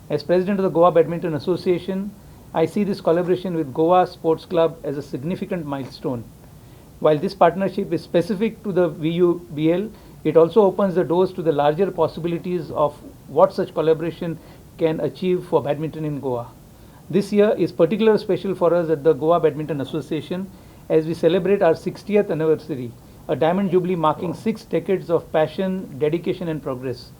As president of the Goa Badminton Association, I see this collaboration with Goa Sports Club as a significant milestone. While this partnership is specific to the VUBL, it also opens the doors to the larger possibilities of what such collaboration can achieve for badminton in Goa. This year is particularly special for us at the Goa Badminton Association as we celebrate our 60th anniversary, a diamond jubilee marking 6 decades of passion, dedication and progress.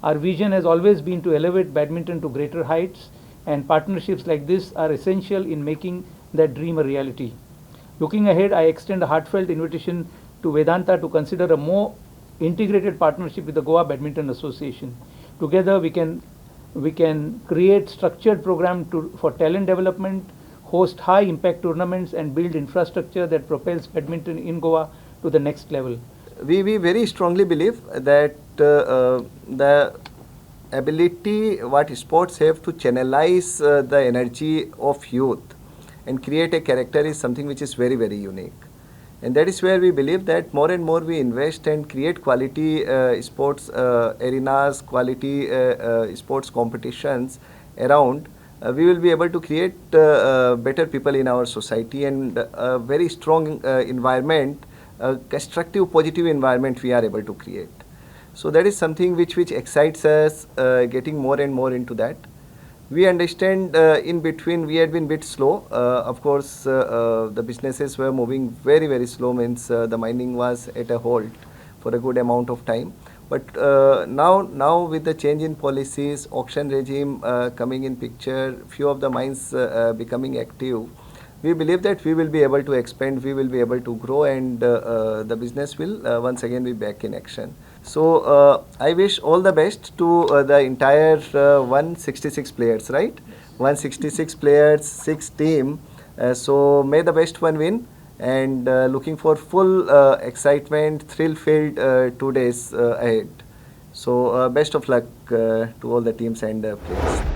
Our vision has always been to elevate badminton to greater heights, and partnerships like this are essential in making that dream a reality. Looking ahead, I extend a heartfelt invitation to Vedanta to consider a more integrated partnership with the Goa Badminton Association. Together we can create structured program for talent development, host high impact tournaments and build infrastructure that propels badminton in Goa to the next level. We very strongly believe that the ability what sports have to channelize the energy of youth and create a character is something which is very, very unique. And that is where we believe that more and more we invest and create quality sports arenas, quality sports competitions around, we will be able to create better people in our society and a very strong environment, constructive, positive environment we are able to create. So that is something which excites us, getting more and more into that. We understand in between we had been a bit slow. Of course, the businesses were moving very, very slow, means the mining was at a halt for a good amount of time. But now with the change in policies, auction regime coming in picture, few of the mines becoming active, we believe that we will be able to expand, we will be able to grow, and the business will once again be back in action. So I wish all the best to the entire 166 players, right? 166 players, 6 team. So may the best one win, and looking for full excitement, thrill-filled 2 days ahead. So best of luck to all the teams and players.